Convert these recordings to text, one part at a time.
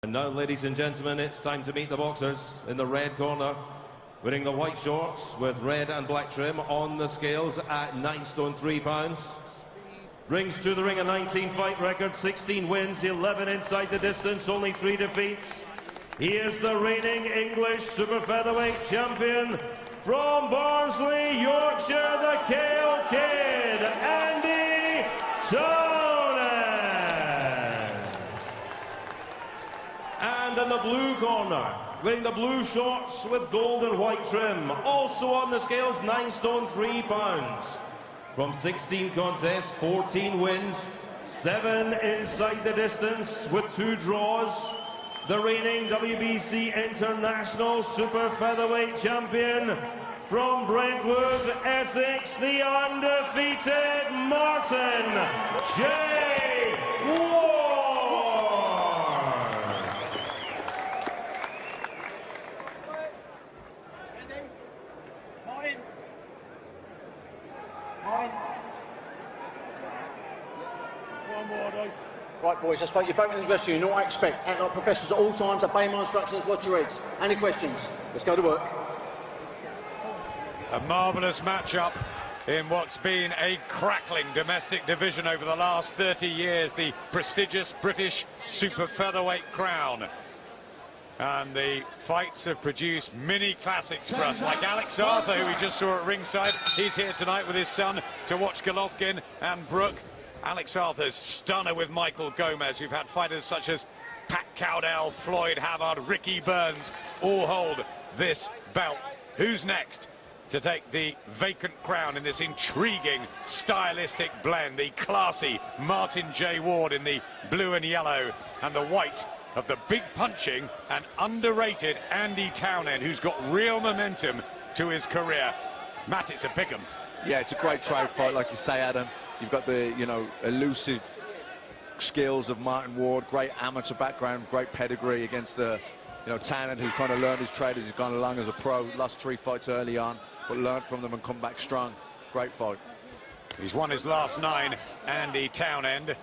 And now, ladies and gentlemen, it's time to meet the boxers in the red corner. Wearing the white shorts with red and black trim on the scales at 9 stone 3 pounds. Brings to the ring a 19-fight record, 16 wins, 11 inside the distance, only 3 defeats. He is the reigning English super featherweight champion from Barnsley, Yorkshire, the KO Kid, Andy Townend. And in the blue corner, wearing the blue shorts with gold and white trim, also on the scales 9 stone 3 pounds. From 16 contests, 14 wins, 7 inside the distance with 2 draws. The reigning WBC International Super Featherweight Champion from Brentwood, Essex, the undefeated Martin J. Ward. Right, boys, I spoke your boat in the rescue. You know what I expect. Act like professionals at all times, obey my instructions, watch your heads. Any questions? Let's go to work. A marvellous matchup in what's been a crackling domestic division over the last 30 years, the prestigious British Super Featherweight crown. And the fights have produced mini classics for us, like Alex Arthur, who we just saw at ringside. He's here tonight with his son to watch Golovkin and Brook. Alex Arthur's stunner with Michael Gomez. We've had fighters such as Pat Cowdell, Floyd Havard, Ricky Burns all hold this belt. Who's next to take the vacant crown in this intriguing stylistic blend? The classy Martin J. Ward in the blue and yellow, and the white of the big punching and underrated Andy Townend, who's got real momentum to his career. Matt, it's a pick'em. Yeah, it's a great trade fight, like you say, Adam. You've got the, elusive skills of Martin Ward, great amateur background, great pedigree against the, Townend, who's kind of learned his trade as he's gone along as a pro. Lost 3 fights early on, but learned from them and come back strong. Great fight. He's won his last 9, Andy Townend.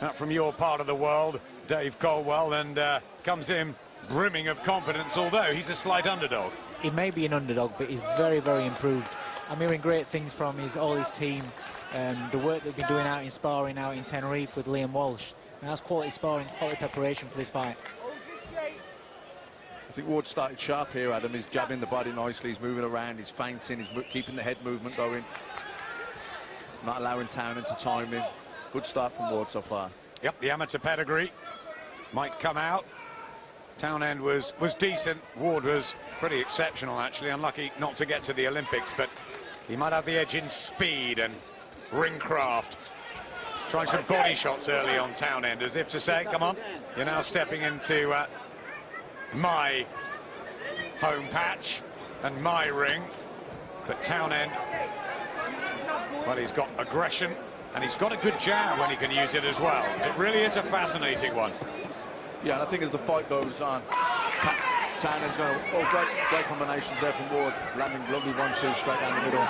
Out from your part of the world, Dave Colwell, and comes in brimming of confidence, although he's a slight underdog. He may be an underdog, but he's very, very improved. I'm hearing great things from all his team. The work they've been doing out in sparring out in Tenerife with Liam Walsh. And that's quality sparring, quality preparation for this fight. I think Ward started sharp here, Adam. He's jabbing the body nicely, he's moving around, he's feinting, he's keeping the head movement going. Not allowing Townend to time him. Good start from Ward so far. Yep, the amateur pedigree might come out. Townend was decent. Ward was pretty exceptional, actually. Unlucky not to get to the Olympics, but he might have the edge in speed and ring craft. Trying some body shots early on Townend, as if to say, come on, you're now stepping into my home patch and my ring. But Townend, well, he's got aggression and he's got a good jab when he can use it as well. It really is a fascinating one. Yeah, and I think as the fight goes on, Townend's going to, great combinations there from Ward, landing lovely 1-2 straight down the middle.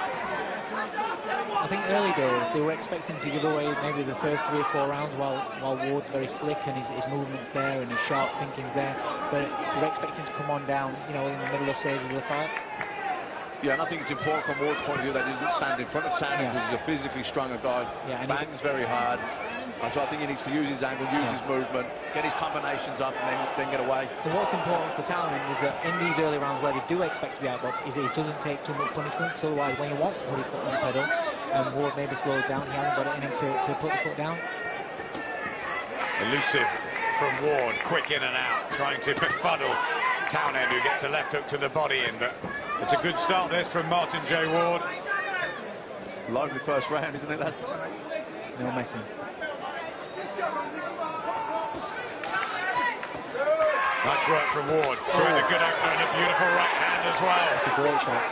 I think early days they were expecting to give away maybe the first 3 or 4 rounds while Ward's very slick and his movement's there and his sharp thinking's there, but they're expecting to come on down, in the middle of stages of the fight. Yeah, and I think it's important from Ward's point of view that he doesn't stand in front of Townend, because he's a physically stronger guy, bangs very hard. So I think he needs to use his angle, use his movement, get his combinations up, and then get away. And what's important for Townend is that in these early rounds where they do expect to be outboxed, is that he doesn't take too much punishment. So otherwise, when he wants to put his foot on the pedal, Ward maybe slows down. He hasn't got it in him to put the foot down. Elusive from Ward, quick in and out, trying to befuddle Townend, who gets a left hook to the body in. But it's a good start this from Martin J. Ward. Lively first round, isn't it, lads? No messing. Nice work from Ward, throwing the good opener and a beautiful right hand as well. That's a great shot.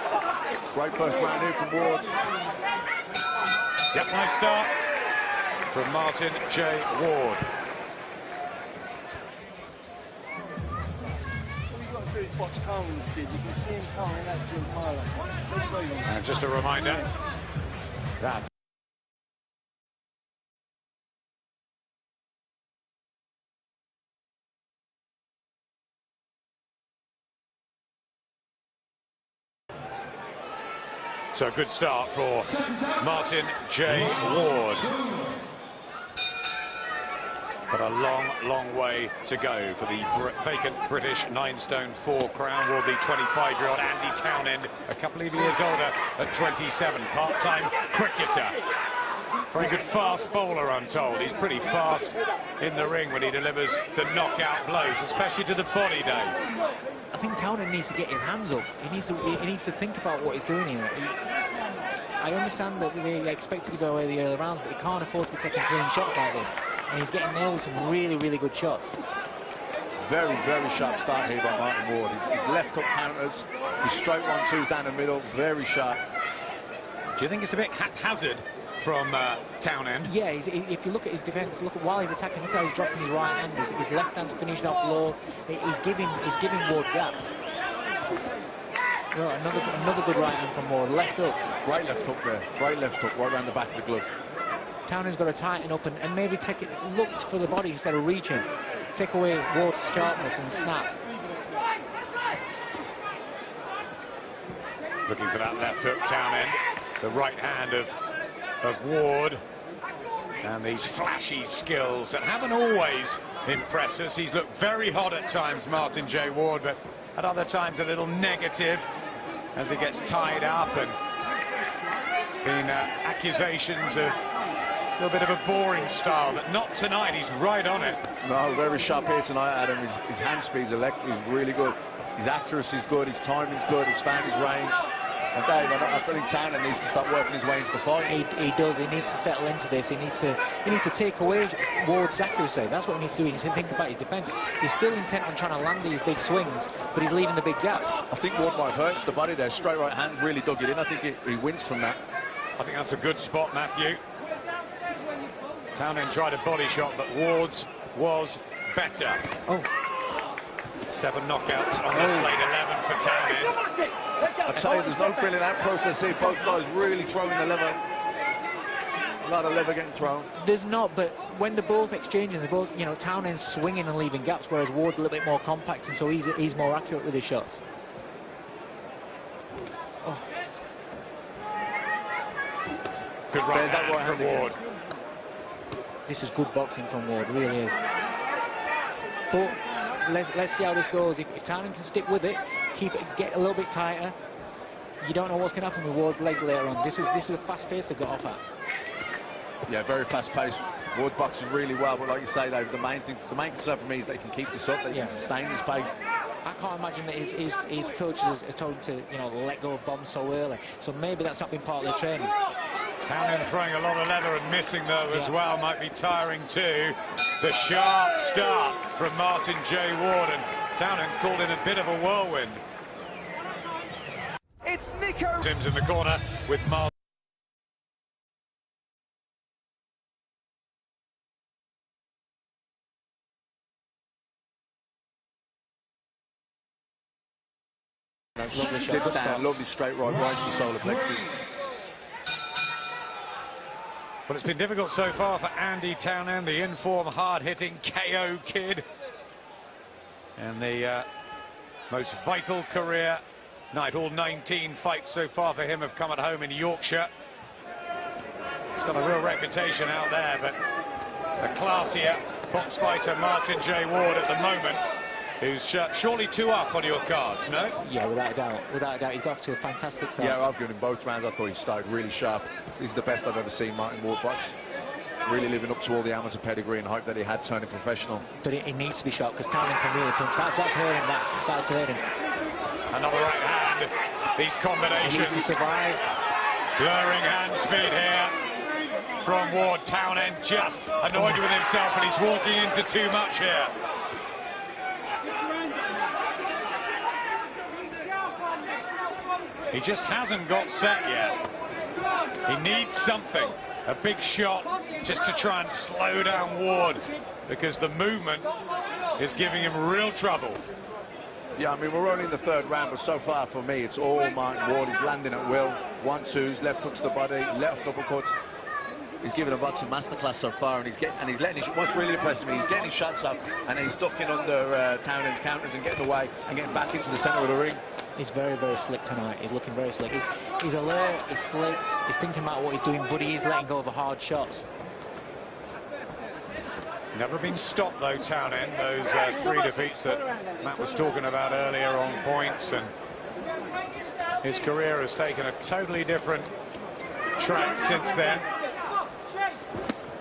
Great first round here from Ward. Yep, nice start from Martin J. Ward. And just a reminder that So a good start for Martin J. Ward. But a long, long way to go for the vacant British 9-stone 4 crown. Will be 25-year-old Andy Townend, a couple of years older at 27, part-time cricketer. Very good fast bowler, I'm told. He's pretty fast in the ring when he delivers the knockout blows, especially to the body, Dave. I think Townend needs to get his hands up. He needs to think about what he's doing here. I understand that they expect to give away the early rounds, but he can't afford to be taking clean shots like this. And he's getting nailed with some really, really good shots. Very, very sharp start here by Martin Ward. His left hook counters, his straight 1-2 down the middle, very sharp. Do you think it's a bit haphazard from Townend? Yeah, if you look at his defence, look at while he's attacking, look how he's dropping his right hand. His left hand's finishing off low. He's giving Ward gaps. Oh, another good right hand from Ward. Left hook. Great left hook there. Great left hook right around the back of the glove. Townend's got to tighten up and maybe look for the body instead of reaching. Take away Ward's sharpness and snap. Looking for that left hook, Townend. The right hand of Ward. And these flashy skills that haven't always impressed us. He's looked very hot at times, Martin J. Ward, but at other times a little negative as he gets tied up and been accusations of a little bit of a boring style, but not tonight. He's right on it. No, very sharp here tonight, Adam. His hand speed's electric. He's really good. His accuracy's good. His timing's good. He's found his range. And Dave, I think Townend needs to start working his way into the fight. He does. He needs to settle into this. He needs to take away Ward's accuracy. That's what he needs to do. He needs to think about his defence. He's still intent on trying to land these big swings, but he's leaving the big gaps. I think Ward might hurt the body there. Straight right hand really dug it in. I think he winced from that. I think that's a good spot, Matthew. Townend tried a body shot, but Ward's was better. Oh. 7 knockouts on the slate, 11 for Townend. I tell you, there's no filling out process here. Both guys really throwing the lever. A lot of lever getting thrown. There's not, but when they're both exchanging, they're both, Townend's swinging and leaving gaps, whereas Ward's a little bit more compact, and so he's more accurate with his shots. Oh. Good right hand from Ward. This is good boxing from Ward, really is. But let's see how this goes. If Townend can stick with it, get a little bit tighter, you don't know what's going to happen with Ward's legs later on. This is a fast pace to get off at. Yeah, very fast pace. Ward boxing really well, but like you say, Dave, the main concern for me is they can keep this up, they can sustain this pace. I can't imagine that his coaches are told him to, let go of bombs so early. So maybe that's not been part of the training. Townend throwing a lot of leather and missing though as well, might be tiring too. The sharp start from Martin J. Ward, and Townend called in a bit of a whirlwind. It's Nico Sims in the corner with Martin. Lovely shot. Lovely straight right to the solar plexus. Well, it's been difficult so far for Andy Townend, the in-form, hard-hitting KO kid. And the most vital career night. All 19 fights so far for him have come at home in Yorkshire. He's got a real reputation out there, but a classier box fighter, Martin J. Ward, at the moment, who's surely 2 up on your cards, no? Yeah, without a doubt. Without a doubt, he's got off to a fantastic start. Yeah, I've given him both rounds. I thought he started really sharp. This is the best I've ever seen Martin Ward box. Really living up to all the amateur pedigree and hope that he had turning professional. But it needs to be shot because Townend can really punch. That's hurting. That's hurting. Another right hand. These combinations. He survive. Blurring hand speed here from Ward. Townend just annoyed with himself, and he's walking into too much here. He just hasn't got set yet. He needs something, a big shot, just to try and slow down Ward, because the movement is giving him real trouble. Yeah, I mean, we're only in the 3rd round, but so far for me, it's all Martin Ward. He's landing at will. 1-2s, left hooks to the body, left uppercuts. He's giving a boxing masterclass so far, and he's letting what's really impressing me, he's getting his shots up, and then he's ducking under Townend's counters and getting away and getting back into the centre of the ring. He's very, very slick tonight. He's looking very slick. He's alert, he's slick, he's thinking about what he's doing, but he is letting go of the hard shots. Never been stopped though, Townend. Those 3 defeats that Matt was talking about earlier on points, and his career has taken a totally different track since then.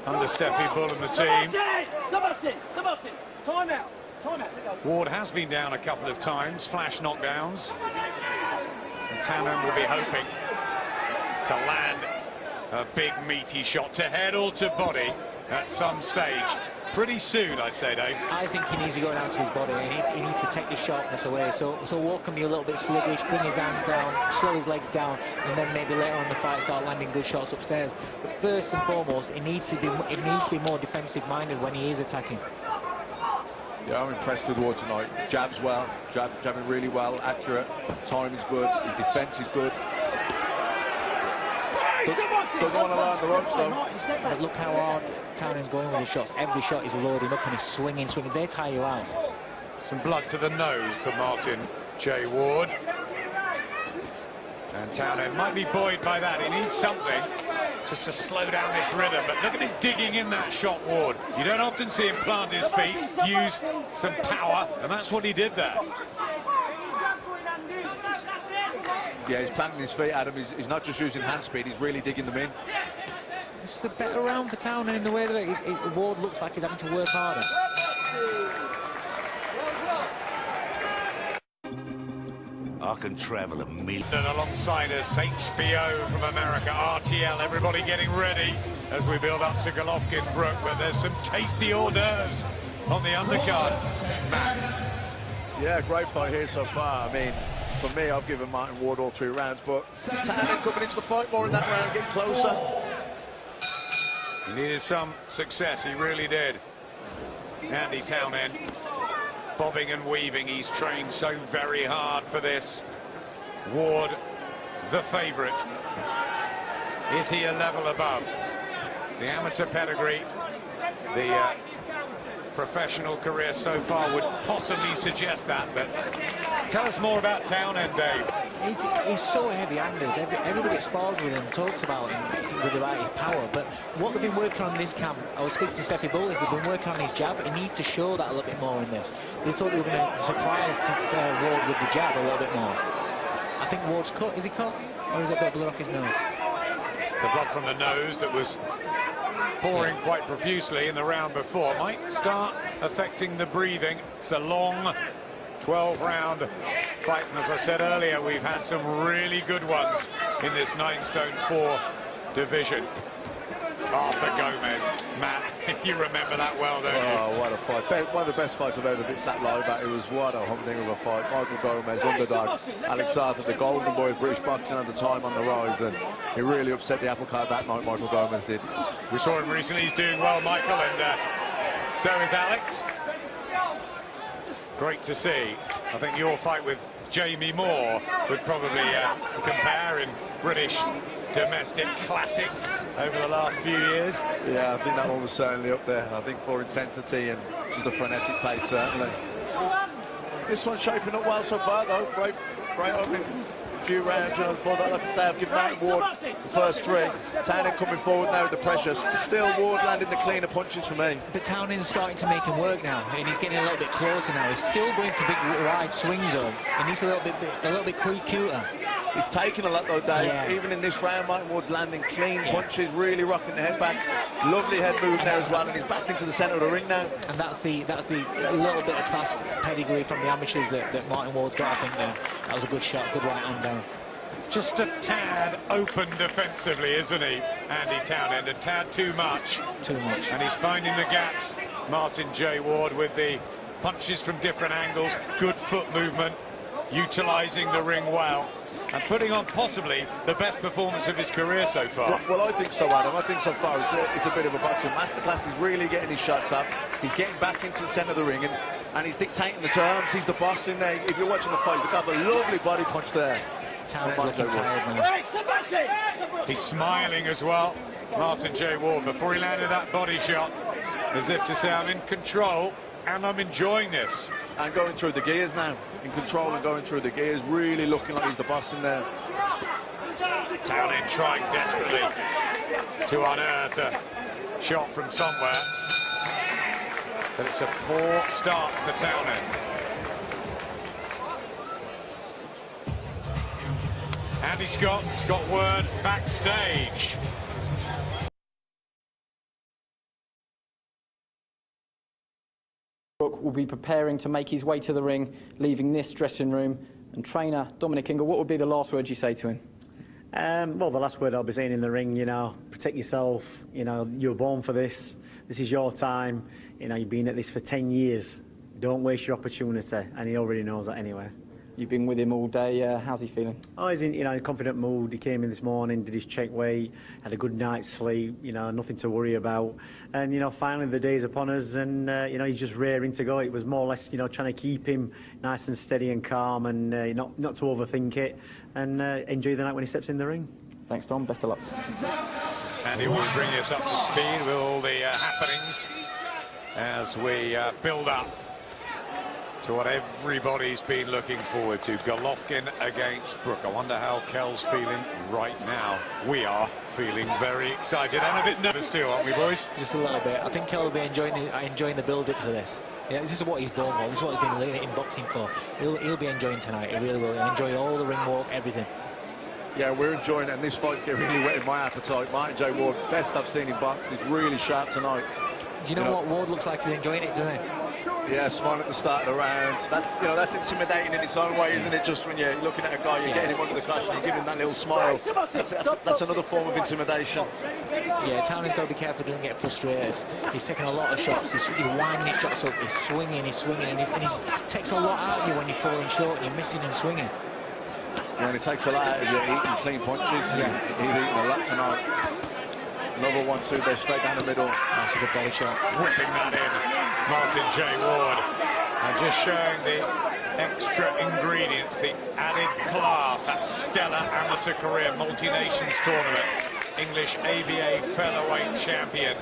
Under Steffi Bull and the team. Ward has been down a couple of times, flash knockdowns. And Townend will be hoping to land a big meaty shot to head or to body at some stage. Pretty soon, I'd say, Dave. I think he needs to go down to his body. He needs to take the sharpness away. So Ward can be a little bit sluggish, bring his hands down, slow his legs down, and then maybe later on in the fight start landing good shots upstairs. But first and foremost, it needs to be more defensive-minded when he is attacking. Yeah, I'm impressed with Ward tonight. Jabs well, jabbing really well, accurate. Time is good. His defence is good. Doesn't want to line the ropes though. But look how hard Townend's going with his shots. Every shot is loading up and he's swinging. They tire you out. Some blood to the nose for Martin J. Ward. And Townend might be buoyed by that. He needs something just to slow down this rhythm. But look at him digging in that shot, Ward. You don't often see him plant his feet, use some power, and that's what he did there. Yeah, he's planting his feet, Adam. He's not just using hand speed, he's really digging them in. This is a better round for Townend in the way that Ward looks like he's having to work harder. I can travel a million. And alongside us, HBO from America, RTL, everybody getting ready as we build up to Golovkin Brook, but there's some tasty hors d'oeuvres on the undercard. Matt. Yeah, great fight here so far. I mean, for me, I've given Martin Ward all 3 rounds, but Townend coming into the fight more in that round, getting closer. He needed some success, he really did. Andy Townend, bobbing and weaving, he's trained so very hard for this. Ward, the favourite. Is he a level above? The amateur pedigree, the professional career so far would possibly suggest that, but tell us more about Townend, Dave. He's so heavy-handed. Everybody that spars with him talks about him about his power, but what they've been working on in this camp, I was speaking to Steffi Bull, they've been working on his jab. He needs to show that a little bit more in this. They thought they were going to surprise Ward with the jab a little bit more. I think Ward's cut. Is he cut? Or is it a bit of blood off his nose? The blood from the nose that was pouring quite profusely in the round before might start affecting the breathing. It's a long 12-round fight, and as I said earlier, we've had some really good ones in this 9 stone 4 division. Arthur Gomez, Matt, you remember that well, don't you? Oh, what a fight. One of the best fights I've ever been sat live at. It was what a humdinger of a fight. Michael Gomez, underdog. Alex Arthur, the golden boy of British boxing at the time, on the rise, and he really upset the apple cart that night, Michael Gomez did. We saw him recently, he's doing well, Michael, and so is Alex. Great to see. I think your fight with Jamie Moore would probably compare in British domestic classics over the last few years. Yeah, I think that one was certainly up there. I think for intensity and just a frenetic pace, certainly. This one's shaping up well so far, though. Great opening few rounds. You know, before that, like I say, I've given Martin Ward the first 3. Townend coming forward now with the pressure. Still Ward landing the cleaner punches for me. But Townend's starting to make him work now, and he's getting a little bit closer now. He's still going for big wide swings though, and he's a little bit cuter. He's taking a lot though, Dave. Yeah. Even in this round, Martin Ward's landing clean punches, really rocking the head back. Lovely head move there as well, and he's back into the centre of the ring now. And that's the little bit of class pedigree from the amateurs that Martin Ward's got, I think there. That was a good shot, good right hand down. Just a tad open defensively, isn't he, Andy Townend? A tad too much. Too much. And he's finding the gaps, Martin J. Ward, with the punches from different angles, good foot movement, utilising the ring well, and putting on possibly the best performance of his career so far. Well, I think so, Adam. I think so far it's a bit of a boxing masterclass. He's really getting his shots up. He's getting back into the centre of the ring, and he's dictating the terms. He's the boss in there. If you're watching the fight, you've got a lovely body punch there. Townend's looking tired now. He's smiling as well, Martin J. Ward, before he landed that body shot, as if to say, I'm in control and I'm enjoying this. And going through the gears now, in control and going through the gears, really looking like he's the boss in there. Townend trying desperately to unearth a shot from somewhere, but it's a poor start for Townend. Andy Scott's got word backstage. Will be preparing to make his way to the ring, leaving this dressing room. And trainer Dominic Ingle, what would be the last words you say to him? Well, the last word I'll be saying in the ring, you know, protect yourself. You know, you were born for this. This is your time. You know, you've been at this for 10 years. Don't waste your opportunity, and he already knows that anyway. You've been with him all day. How's he feeling? Oh, he's in, you know, in a confident mood. He came in this morning, did his check weight, had a good night's sleep. You know, nothing to worry about. And you know, finally the day's upon us, and you know, he's just raring to go. It was more or less, you know, trying to keep him nice and steady and calm, and not to overthink it, and enjoy the night when he steps in the ring. Thanks, Dom. Best of luck. And he will bring us up to speed with all the happenings as we build up to what everybody's been looking forward to. Golovkin against Brook. I wonder how Kel's feeling right now. We are feeling very excited and a bit nervous too, aren't we, boys? Just a little bit. I think Kel will be enjoying the build-up for this. Yeah, this is what he's born for. This is what he's been in boxing for. He'll be enjoying tonight. He really will. He'll enjoy all the ring walk, everything. Yeah, we're enjoying it, and this fight's getting really whetted my appetite. Martin J. Ward, best I've seen in box. He's really sharp tonight. Do you know what Ward looks like? He's enjoying it, doesn't he? Yeah, smiling at the start of the round. That, you know, that's intimidating in its own way, isn't it? Just when you're looking at a guy, you're getting him under the cushion, you give him that little smile. That's another form of intimidation. Yeah, Townend's got to be careful he doesn't get frustrated. He's taking a lot of shots. He's winding his shots up. He's swinging, and he takes a lot out of you when you're falling short and you're missing and swinging. Yeah, and it takes a lot out of you eating clean punches. Yeah, he's eating a lot tonight. Another 1-2 there, straight down the middle. That's a good body shot. Whipping that in, Martin J. Ward. And just showing the extra ingredients, the added class, that stellar amateur career, multi-nations tournament, English ABA featherweight champion,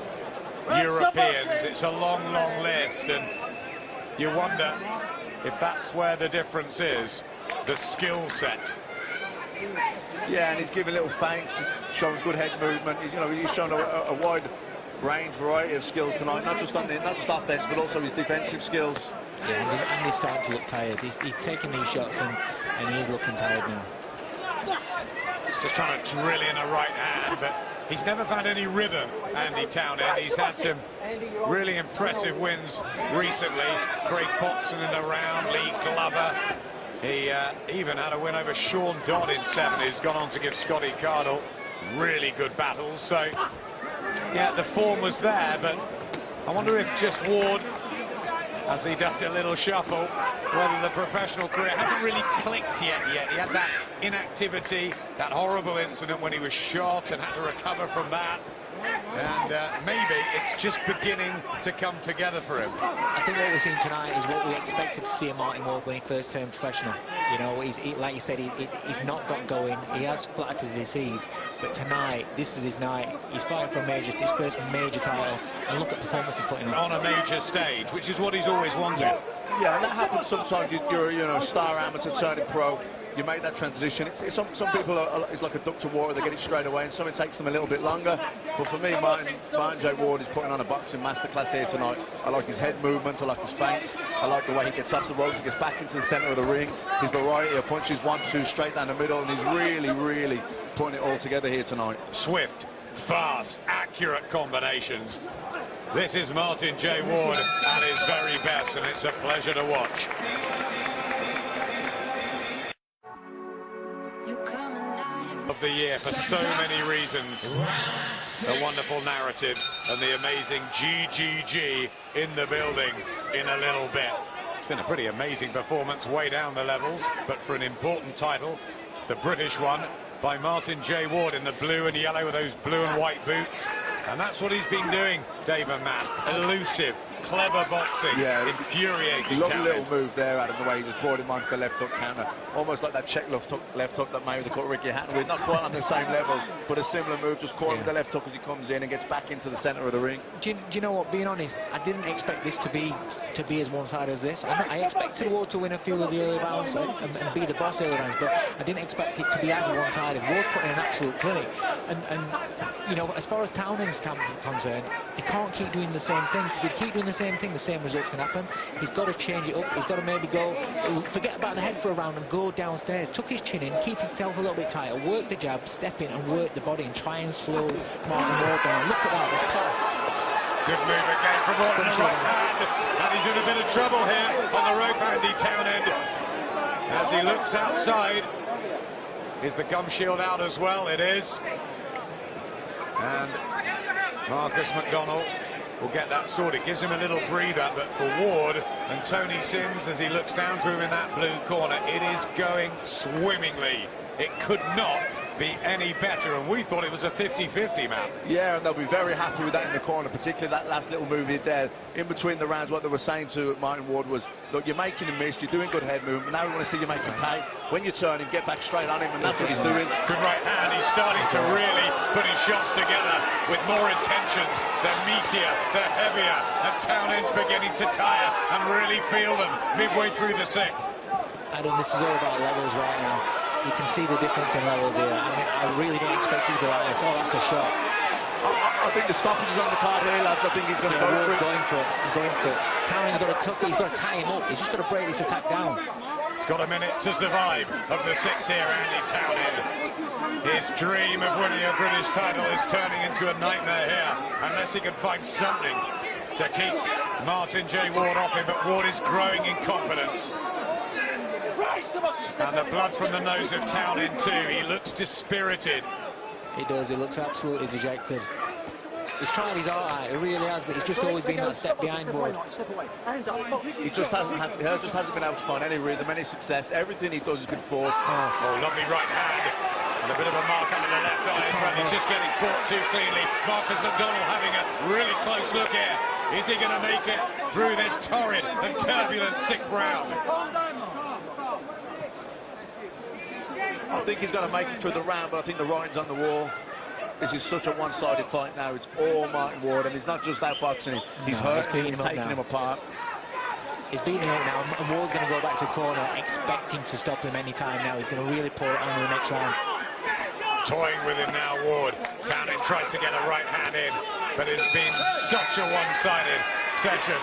Europeans. It's a long, long list, and you wonder if that's where the difference is, the skill set. Yeah, and he's giving little feints, showing good head movement. He's shown a wide range, variety of skills tonight, not just offense, but also his defensive skills. Yeah, and he's starting to look tired. He's taking these shots, and he's looking tired now. Just trying to drill in a right hand, but he's never found any rhythm, Andy Townend. He's had some really impressive wins recently. Craig Potson in the round, Lee Glover. He even had a win over Sean Dodd in 7. He's gone on to give Scotty Cardle really good battles. So, yeah, the form was there, but I wonder if just Ward, as he does a little shuffle, whether the professional career hasn't really clicked yet. He had that inactivity, that horrible incident when he was shot and had to recover from that. And maybe it's just beginning to come together for him. I think what we're seeing tonight is what we expected to see in Martin Ward when he first turned professional. You know, like you said, he's not got going. He has flattered to deceive. But tonight, this is his night. He's fighting for his first major title. And look at the performance he's putting on. On a major stage, which is what he's always wanted. Yeah, and that happens sometimes. You're a star amateur turning pro. You make that transition. Some people it's like a duck to water. They get it straight away, and some it takes them a little bit longer. But for me, Martin J. Ward is putting on a boxing masterclass here tonight. I like his head movements. I like his feints. I like the way he gets up the ropes. He gets back into the centre of the ring. His variety of punches, 1-2 straight down the middle, and he's really putting it all together here tonight. Swift, fast, accurate combinations. This is Martin J. Ward at his very best, and it's a pleasure to watch. Of the year for so many reasons. The wonderful narrative and the amazing GGG in the building in a little bit. It's been a pretty amazing performance way down the levels, but for an important title, the British one by Martin J. Ward in the blue and yellow with those blue and white boots. And that's what he's been doing, Dave and Matt. Elusive, clever boxing, Yeah, infuriating lovely little Townend. move there, Adam, the way he just brought him onto the left hook counter. Almost like that check left hook that Mayweather caught Ricky Hatton with. Not quite on the same level, but a similar move, just caught him with the left hook as he comes in and gets back into the centre of the ring. Do you know what, being honest, I didn't expect this to be as one-sided as this. I expected Ward to win a few of the early rounds and be the boss early rounds, but I didn't expect it to be as one-sided. Ward put in an absolute clinic, and you know, as far as Townend's camp is concerned, he can't keep doing the same thing, because if he keep doing the same thing, the same results can happen. He's got to change it up. He's got to maybe go, forget about the head for a round and go downstairs, tuck his chin in, keep himself a little bit tighter, work the jab, step in and work the body and try and slow Martin Ward down. Look at that, it's class. Good move again from Ward in the right hand, and he's in a bit of trouble here on the rope, Andy Townend. As he looks outside, is the gum shield out as well? It is. And Marcus McDonald will get that sorted. Gives him a little breather, but for Ward and Tony Sims, as he looks down to him in that blue corner, it is going swimmingly. It could not be any better, and we thought it was a 50-50, man. Yeah, and they'll be very happy with that in the corner, particularly that last little move he did there. In between the rounds, what they were saying to Martin Ward was, look, you're making him miss, you're doing good head movement, now we want to see you make him pay. When you turn him, get back straight on him, and that's what he's doing. Good right hand, he's starting to really put his shots together with more intentions. They're meatier, they're heavier, and Townend's beginning to tire and really feel them midway through the sixth. Adam, this is all about levels right now. You can see the difference in levels here. I mean, I really don't expect you to go like this. Oh, that's a shot. I think the stoppage is on the card here, lads. I think he's going to go for it. He's going for it. Townend's got to tuck it. He's got to tie him up. He's just got to break this attack down. He's got a minute to survive of the six here, Andy Townend. His dream of winning a British title is turning into a nightmare here, unless he can find something to keep Martin J. Ward off him. But Ward is growing in confidence. And the blood from the nose of Townend too. He looks dispirited. He does. He looks absolutely dejected. He's tried his heart out. He really has, but he's just always been that step behind Ward. He just hasn't been able to find any rhythm, any success. Everything he does is good force. Oh, lovely right hand. And a bit of a mark under the left eye as well. He's just getting caught too cleanly. Marcus McDonald having a really close look here. Is he going to make it through this torrid and turbulent sixth round? I think he's going to make it through the round, but I think the writing's on the wall. This is such a one-sided fight now. It's all Martin Ward, and he's not just outboxing him. He's hurt him, he's taking him apart. He's beating him up now, and Ward's going to go back to the corner, expecting to stop him any time now. He's going to really pour it on in the next round. Toying with him now, Ward. Townend tries to get a right hand in, but it's been such a one-sided session.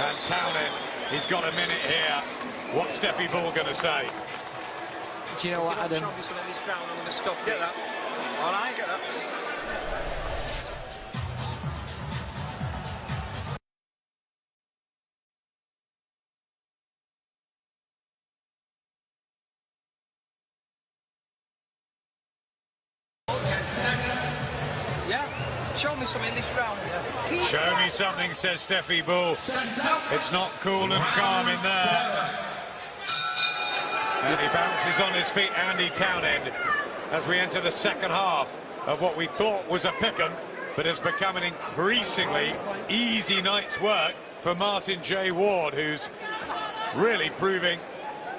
And Townend, he's got a minute here. What's Steffi Bull going to say? Do you know what, Adam? Get that. All right, get that. Yeah, show me something this round. Show me something, says Steffi Bull. It's not cool and calm in there. And he bounces on his feet, Andy Townend, as we enter the second half of what we thought was a pick-em, but has become an increasingly easy night's work for Martin J. Ward, who's really proving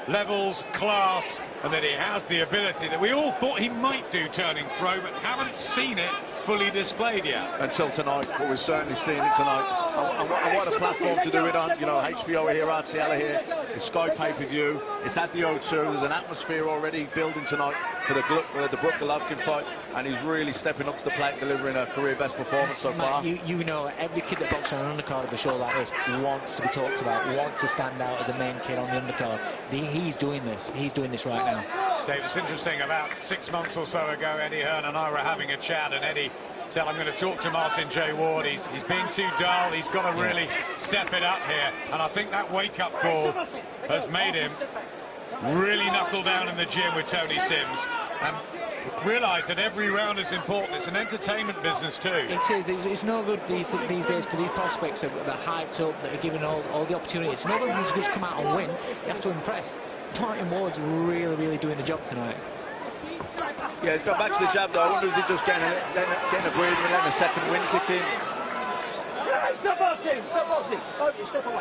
levels, class, and that he has the ability that we all thought he might do turning pro, but haven't seen it fully displayed yet. Until tonight, but we're certainly seeing it tonight. And what a platform to do it on. You know, HBO are here, RTL are here, it's Sky pay-per-view, it's at the O2, there's an atmosphere already building tonight for the Brook Golovkin fight, and he's really stepping up to the plate, delivering a career-best performance so far. You know, every kid that boxes on an undercard of a show like this wants to be talked about, wants to stand out as the main kid on the undercard. He's doing this right now. Dave, it's interesting, about 6 months or so ago, Eddie Hearn and I were having a chat, and Eddie said, I'm going to talk to Martin J. Ward. He's being too dull, he's got to really step it up here. And I think that wake-up call has made him really knuckle down in the gym with Tony Sims and realise that every round is important. It's an entertainment business too. It is. It's no good these days for these prospects that are hyped up, that are given all the opportunities. It's no good to just come out and win. You have to impress. Martin Ward's really doing the job tonight. Yeah, he's got back to the jab though. I wonder if he's just getting a breather and letting a second wind kick in.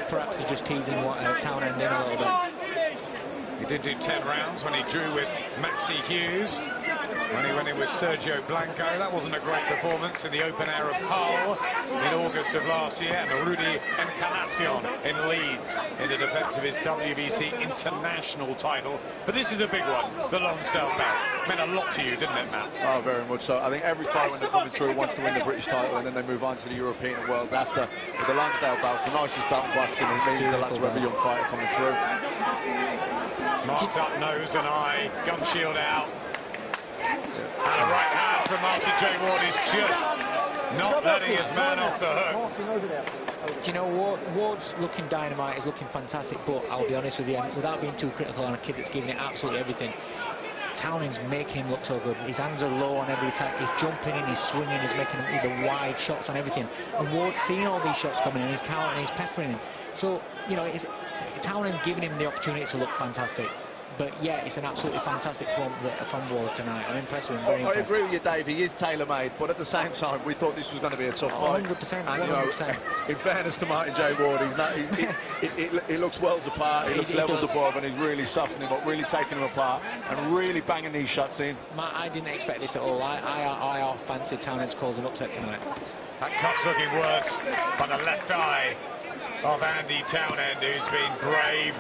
Perhaps they're just teasing Townend in a little bit. He did do 10 rounds when he drew with Maxi Hughes. When he went in with Sergio Blanco, that wasn't a great performance in the open air of Hull in August of last year. And Rudy Encarnacion in Leeds in the defence of his WBC international title. But this is a big one, the Lonsdale bout. Meant a lot to you, didn't it, Matt? Oh, very much so. I think every fighter when they're coming through wants to win the British title, and then they move on to the European and Worlds after. With the Lonsdale bout, the nicest belt in boxing, it means a lot to every young fighter coming through. Marked up nose and eye, gun shield out. And a right hand from Martin J. Ward is just not letting his man off the hook. Do you know, Ward's looking dynamite, is looking fantastic, but I'll be honest with you, without being too critical on a kid that's giving it absolutely everything, Townend's making him look so good. His hands are low on every attack, he's jumping in, he's swinging, he's making either wide shots on everything. And Ward's seeing all these shots coming in, he's counting, he's peppering him. So, you know, Townend giving him the opportunity to look fantastic. But yeah, it's an absolutely fantastic form from Ward tonight. I'm impressed with him. Very impressed. I agree with you, Dave. He is tailor-made, but at the same time, we thought this was going to be a tough fight. 100%. And, you know, in fairness to Martin J. Ward, he looks worlds apart. He looks levels above, and he's really softening him up, really taking him apart, and really banging these shots in. Matt, I didn't expect this at all. I fancied Townend to cause an upset tonight. That cut's looking worse by the left eye of Andy Townend, who's been brave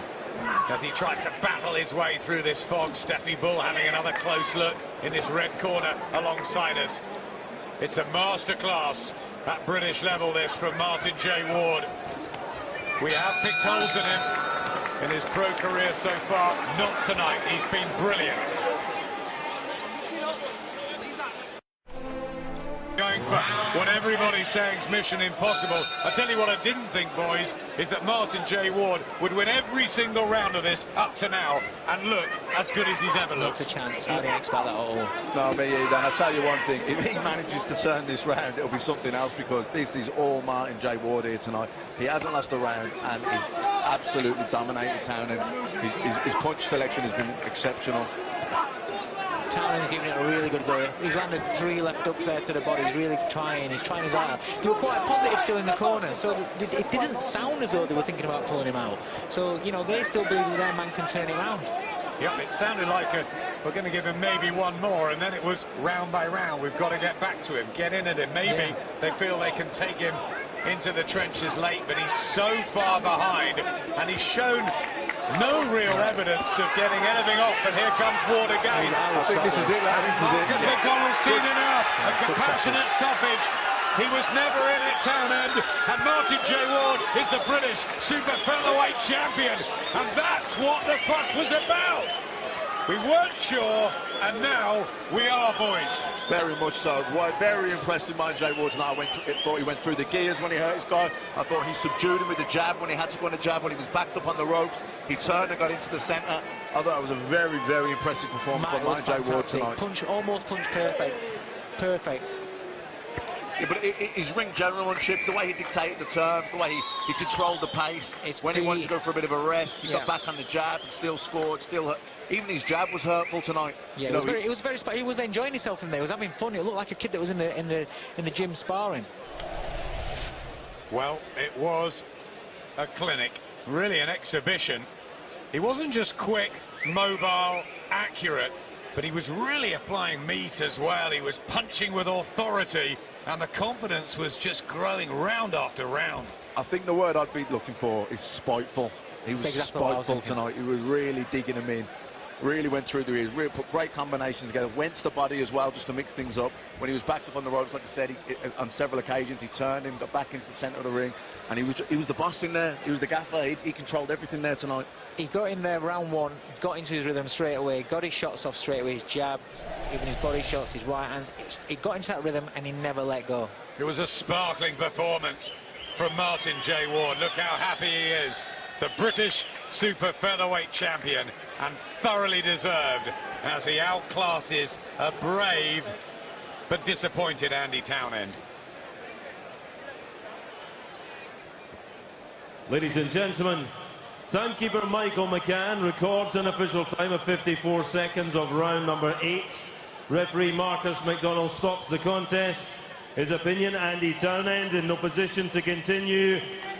as he tries to battle his way through this fog. Steffi Bull having another close look in this red corner alongside us. It's a masterclass at British level, this, from Martin J. Ward. We have picked holes in him in his pro career so far. Not tonight. He's been brilliant. Going for what everybody's saying is mission impossible. I tell you what I didn't think, boys, is that Martin J. Ward would win every single round of this up to now and look as good as he's ever looked. Not a chance. I didn't expect that at all. No, me either. And I'll tell you one thing, if he manages to turn this round, it'll be something else, because this is all Martin J. Ward here tonight. He hasn't lost a round, and he's absolutely dominated Townend. His punch selection has been exceptional. Townend's giving it a really good go. He's landed 3 left hooks there to the body. He's really trying. He's trying his eye. They were quite positive still in the corner, so it didn't sound as though they were thinking about pulling him out. So, you know, they still believe that their man can turn it around. Yep, it sounded like we're going to give him maybe one more, and then it was round by round. We've got to get back to him, get in at him. Maybe they feel they can take him into the trenches late, but he's so far behind, and he's shown no real evidence of getting anything off. And here comes Ward again. I think this is it, lad. This is it. Marcus McDonald's seen enough. A compassionate stoppage. He was never in at Townend, and Martin J. Ward is the British super featherweight champion, and that's what the fuss was about. We weren't sure, and now we are, boys. Very much so. Very impressed with Martin J. Ward tonight. I thought he went through the gears when he hurt his guy. I thought he subdued him with the jab when he had to go on the jab, when he was backed up on the ropes. He turned and got into the centre. I thought it was a very, very impressive performance by Martin J. Ward tonight. Almost punch perfect. Perfect. Yeah, but his ring generalship, the way he dictated the terms, the way he controlled the pace. When he wanted to go for a bit of a rest, he got back on the jab and still scored. Even his jab was hurtful tonight. Yeah, he was enjoying himself in there. He was having fun. It looked like a kid that was in the gym sparring. Well, it was a clinic, really an exhibition. He wasn't just quick, mobile, accurate, but he was really applying meat as well. He was punching with authority, and the confidence was just growing round after round. I think the word I'd be looking for is spiteful. He was spiteful tonight. He was really digging him in. Really went through the ears, really put great combinations together, went to the body as well just to mix things up. When he was backed up on the ropes, like I said, on several occasions he turned him, got back into the centre of the ring, and he was the boss in there. He was the gaffer. He controlled everything there tonight. He got in there round 1, got into his rhythm straight away, got his shots off straight away, his jab, even his body shots, his right hand. He got into that rhythm and he never let go. It was a sparkling performance from Martin J. Ward. Look how happy he is. The British super featherweight champion, and thoroughly deserved, as he outclasses a brave but disappointed Andy Townend. Ladies and gentlemen, timekeeper Michael McCann records an official time of 54 seconds of round number 8. Referee Marcus McDonald stops the contest. his opinion. Andy Townend in no position to continue.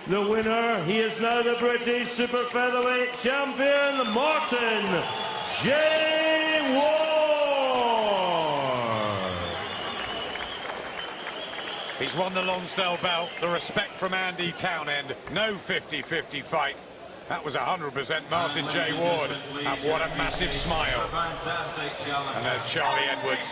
The winner, he is now the British Super Featherweight Champion, Martin J. Ward. He's won the Lonsdale belt, the respect from Andy Townend, no 50-50 fight. That was 100% Martin J. Ward, and what a massive smile. And there's Charlie Edwards.